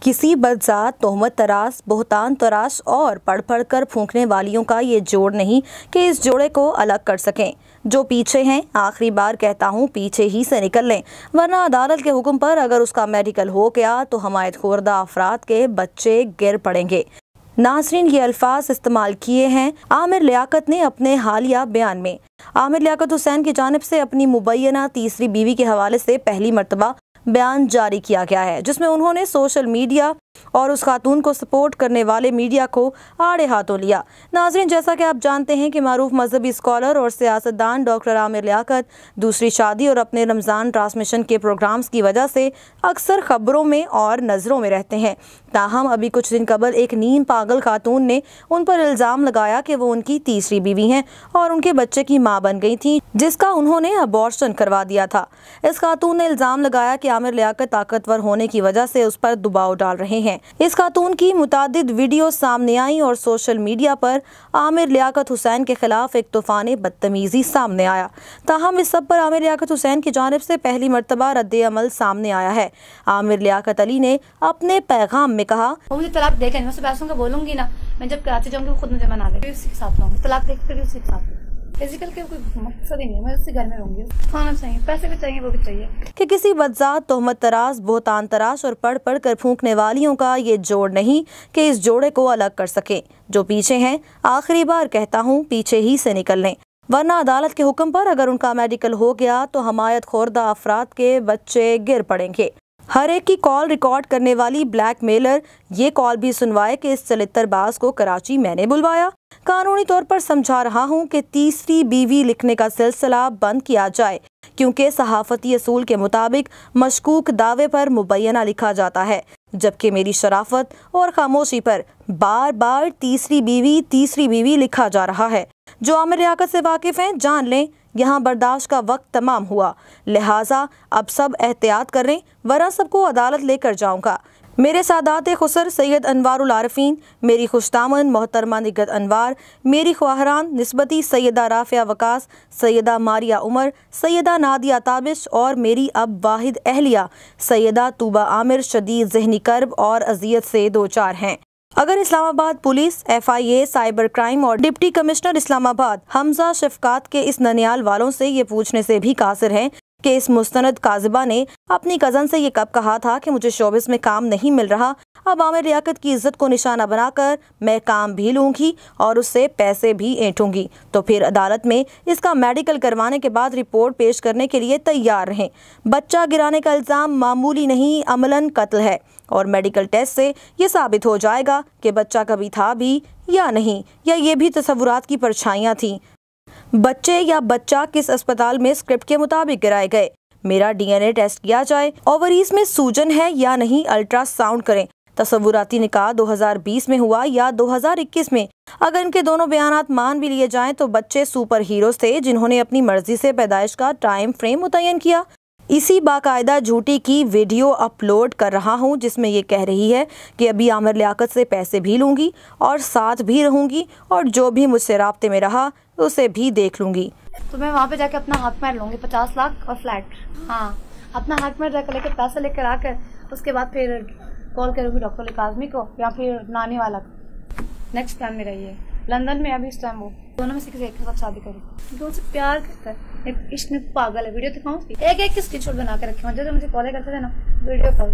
किसी बदजात, तोहमत तराश, बोहतान तराश और पढ़ पढ़ कर फूंकने वालियों का ये जोड़ नहीं कि इस जोड़े को अलग कर सकें। जो पीछे हैं, आखिरी बार कहता हूँ, पीछे ही से निकल लें, वरना अदालत के हुक्म पर अगर उसका मेडिकल हो गया तो हमायत खुर्दा अफराद के बच्चे गिर पड़ेंगे। नाज़रीन, ये अल्फाज इस्तेमाल किए हैं आमिर लियाकत ने अपने हालिया बयान में। आमिर लियाकत हुसैन की जानिब से अपनी मुबैना तीसरी बीवी के हवाले से पहली मरतबा बयान जारी किया गया है, जिसमें उन्होंने सोशल मीडिया और उस खातून को सपोर्ट करने वाले मीडिया को आड़े हाथों लिया। नाज़रीन, जैसा कि आप जानते हैं कि मारूफ मजहबी स्कॉलर और सियासतदान डॉक्टर आमिर लियाकत दूसरी शादी और अपने रमज़ान ट्रांसमिशन के प्रोग्राम्स की वजह से अक्सर खबरों में और नज़रों में रहते हैं। ताहम अभी कुछ दिन कबल एक नींद पागल खातून ने उन पर इल्ज़ाम लगाया कि वो उनकी तीसरी बीवी हैं और उनके बच्चे की माँ बन गई थी, जिसका उन्होंने अबॉर्शन करवा दिया था। इस खातून ने इल्ज़ाम लगाया कि आमिर लियाकत ताकतवर होने की वजह से उस पर दबाव डाल रहे हैं। इस खातून की मुतादिद वीडियो सामने आई और सोशल मीडिया पर आमिर लियाकत हुसैन के खिलाफ एक तूफान बदतमीजी सामने आया। ताहम इस सब पर आमिर लियाकत हुसैन की जानिब से पहली मरतबा रद्द अमल सामने आया है। आमिर लियाकत अली ने अपने पैगाम में कहा, मुझे तलाक देकर मैं पैसों का बोलूंगी ना, मैं जब कराची जाऊंगी खुद मुझे मना दे, उसी के साथ रहूंगी, तलाक देकर भी उसी के साथ। फिजिकल के कोई मकसद ही नहीं है, मैं उसी घर में रहूंगी। खाना चाहिए, पैसे भी चाहिए, वो भी चाहिए। कि किसी बदजात, तोहमत तराश, बोहतान तराश और पढ़ पढ़ कर फूंकने वालियों का ये जोड़ नहीं कि इस जोड़े को अलग कर सके। जो पीछे हैं, आखिरी बार कहता हूँ, पीछे ही से निकल लें, वरना अदालत के हुक्म पर अगर उनका मेडिकल हो गया तो हमायत खुर्दा अफराद के बच्चे गिर पड़ेंगे। हर एक की कॉल रिकॉर्ड करने वाली ब्लैकमेलर ये कॉल भी सुनवाए कि इस चलित्रबाज को कराची मैंने बुलवाया। कानूनी तौर पर समझा रहा हूँ कि तीसरी बीवी लिखने का सिलसिला बंद किया जाए, क्योंकि सहाफती असूल के मुताबिक मशकूक दावे पर मुबैना लिखा जाता है, जबकि मेरी शराफत और खामोशी पर बार बार तीसरी बीवी लिखा जा रहा है। जो आमिर लियाकत से वाकिफ हैं जान लें, यहाँ बर्दाश्त का वक्त तमाम हुआ, लिहाजा अब सब एहतियात करें, वरना सबको अदालत लेकर जाऊंगा। मेरे सादात खुसर सैयद अनवारुल आरिफीन, मेरी खुशदामन मोहतरमा निगत अनवार, मेरी ख्वाहरान निस्बती सैयदा राफिया वकास, सैयदा मारिया उमर, सैयदा नादिया ताबिश और मेरी अब वाहिद अहलिया सैयदा तूबा आमिर शदीद ज़हनी कर्ब और अजियत से दो चार हैं। अगर Islamabad police, FIA, cyber crime और डिप्टी कमिश्नर इस्लामाबाद हमजा शफकात के इस ननियाल वालों से ये पूछने से भी कासिर हैं कि इस मुस्तनद काजिबा ने अपनी कज़न से ये कब कहा था कि मुझे शोबिस में काम नहीं मिल रहा, अब आमिर लियाकत की इज्जत को निशाना बनाकर मैं काम भी लूँगी और उससे पैसे भी ऐंठूँगी, तो फिर अदालत में इसका मेडिकल करवाने के बाद रिपोर्ट पेश करने के लिए तैयार रहें। बच्चा गिराने का इल्ज़ाम मामूली नहीं, अमलन कत्ल है और मेडिकल टेस्ट से ये साबित हो जाएगा कि बच्चा कभी था भी या नहीं, या ये भी तसव्वुरात की परछाइयाँ थीं। बच्चे या बच्चा किस अस्पताल में स्क्रिप्ट के मुताबिक गिराए गए, मेरा DNA टेस्ट किया जाए, ओवरीज में सूजन है या नहीं अल्ट्रासाउंड करें, तसव्वुराती निकाह 2020 में हुआ या 2021 में। अगर इनके दोनों बयानात मान भी लिए जाएं तो बच्चे सुपर हीरोज थे जिन्होंने अपनी मर्जी से पैदाइश का टाइम फ्रेम मुतय्यन किया। इसी बाकायदा झूठी की वीडियो अपलोड कर रहा हूं, जिसमें ये कह रही है कि अभी आमिर लियाकत से पैसे भी लूंगी और साथ भी रहूंगी और जो भी मुझसे राब्ते में रहा उसे भी देख लूंगी। तो मैं वहाँ पे जाके अपना हक मार लूंगी, 50 लाख और फ्लैट। हाँ, अपना हक मार जाकर लेकर पैसा लेकर आकर उसके बाद फिर कॉल करूंगी डॉक्टर काजमी को या फिर नानी वाला को। नेक्स्ट प्लान मेरा ये लंदन में अभी इस टाइम वो दोनों में से किसी एक के साथ शादी करूँ। दो से प्यार करता है, इश्क में पागल है। वीडियो दिखाऊँ उसकी, एक स्क्रीनशॉट बना के रखे जो मुझे कॉल करते थे ना, वीडियो कॉल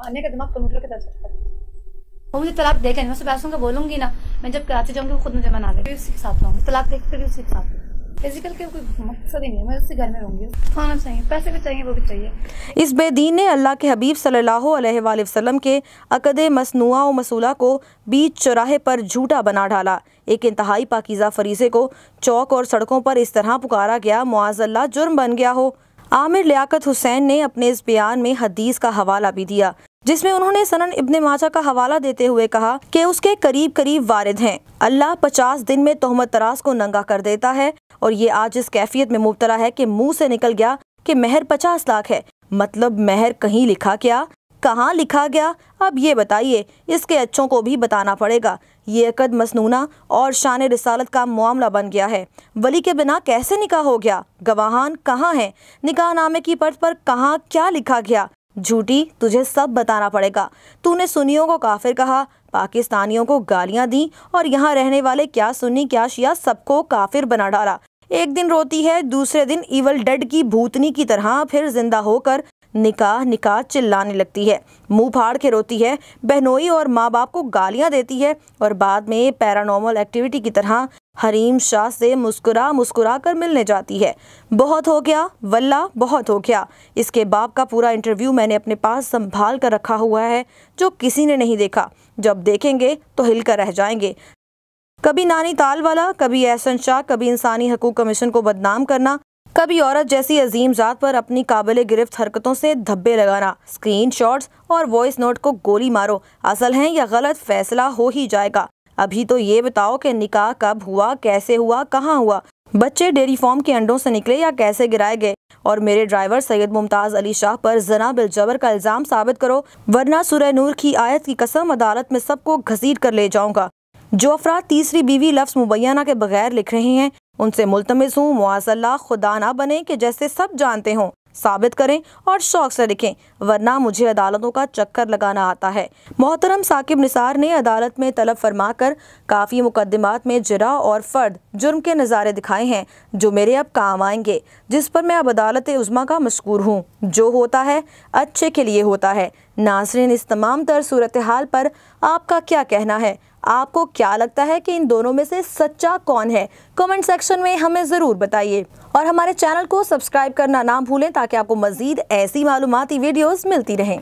आने का दिमाग कंप्यूटर के तरफ। वो मुझे तलाक देकर मैं पैसों का बोलूंगी ना, मैं जब कराची जाऊंगी खुद मुझे मना दे, उसी के साथ रहूंगी, तलाक देकर भी उसी के साथ। फिजिकल के कोई मकसद ही नहीं है, मैं उसी घर में रहूंगी। खाना चाहिए, पैसे भी चाहिए, वो भी चाहिए। इस बेदीन ने अल्लाह के हबीब सल्लल्लाहु अलैहि वसल्लम के अक़दे मसनूआ व मसूला को बीच चौराहे पर झूठा बना डाला। एक इंतहाई पाकीज़ा फरीज़े को चौक और सड़कों पर इस तरह पुकारा गया, मुआज़ल्लाह जुर्म बन गया हो। आमिर लियाकत हुसैन ने अपने इस बयान में हदीस का हवाला भी दिया, जिसमें उन्होंने सनन इब्ने माजा का हवाला देते हुए कहा कि उसके करीब करीब वारिद हैं, अल्लाह 50 दिन में तोहमत तराश को नंगा कर देता है और ये आज इस कैफियत में मुब्तला है कि मुंह से निकल गया कि महर 50 लाख है। मतलब महर कहीं लिखा क्या, कहाँ लिखा गया, अब ये बताइए। इसके अच्छों को भी बताना पड़ेगा। ये अक़द मसनूना और शान रिसालत का मामला बन गया है। वली के बिना कैसे निकाह हो गया, गवाहान कहाँ हैं, निकाह नामे की पर्च पर कहाँ क्या लिखा गया, झूठी, तुझे सब बताना पड़ेगा। तूने सुन्नियों को काफिर कहा, पाकिस्तानियों को गालियां दी और यहाँ रहने वाले क्या सुन्नी क्या शिया सबको काफिर बना डाला। एक दिन रोती है, दूसरे दिन इवल डेड की भूतनी की तरह फिर जिंदा होकर निकाह निकाह चिल्लाने लगती है, मुंह फाड़ के रोती है, बहनोई और माँ बाप को गालियां देती है और बाद में पैरानॉर्मल एक्टिविटी की तरह हरीम शाह से मुस्कुरा मुस्कुरा कर मिलने जाती है। बहुत हो गया वल्ला, बहुत हो गया। इसके बाप का पूरा इंटरव्यू मैंने अपने पास संभाल कर रखा हुआ है, जो किसी ने नहीं देखा। जब देखेंगे तो हिलकर रह जाएंगे। कभी नानी ताल वाला, कभी एहसन शाह, कभी इंसानी हकूक कमीशन को बदनाम करना, कभी औरत जैसी अजीम जात पर अपनी काबिल गिरफ्त हरकतों से धब्बे लगाना, स्क्रीनशॉट्स और वॉइस नोट को गोली मारो, असल है या गलत फैसला हो ही जाएगा। अभी तो ये बताओ कि निकाह कब हुआ, कैसे हुआ, कहाँ हुआ, बच्चे डेयरी फार्म के अंडों से निकले या कैसे गिराए गए, और मेरे ड्राइवर सैयद मुमताज अली शाह पर जना बिल जबर का इल्जाम साबित करो, वरना सूरह नूर की आयत की कसम अदालत में सबको घसीट कर ले जाऊंगा। जो अफराद तीसरी बीवी लफ्ज़ मुबैना के बगैर लिख रहे हैं, उनसे मुल्तमिस हूँ मुआज़ल्लाह खुदा ना बने कि जैसे सब जानते हों साबित करें और शौक से लिखें, वरना मुझे अदालतों का चक्कर लगाना आता है। मोहतरम साकिब निसार ने अदालत में तलब फरमाकर काफ़ी मुकदमात में जरा और फ़र्द जुर्म के नज़ारे दिखाए हैं जो मेरे अब काम आएंगे, जिस पर मैं अब अदालत उज़्मा का मशकूर हूँ। जो होता है अच्छे के लिए होता है। नाज़रीन, इस तमाम तर सूरत हाल पर आपका क्या कहना है? आपको क्या लगता है कि इन दोनों में से सच्चा कौन है? कमेंट सेक्शन में हमें ज़रूर बताइए और हमारे चैनल को सब्सक्राइब करना ना भूलें ताकि आपको मज़ीद ऐसी मालूमाती वीडियोस मिलती रहें।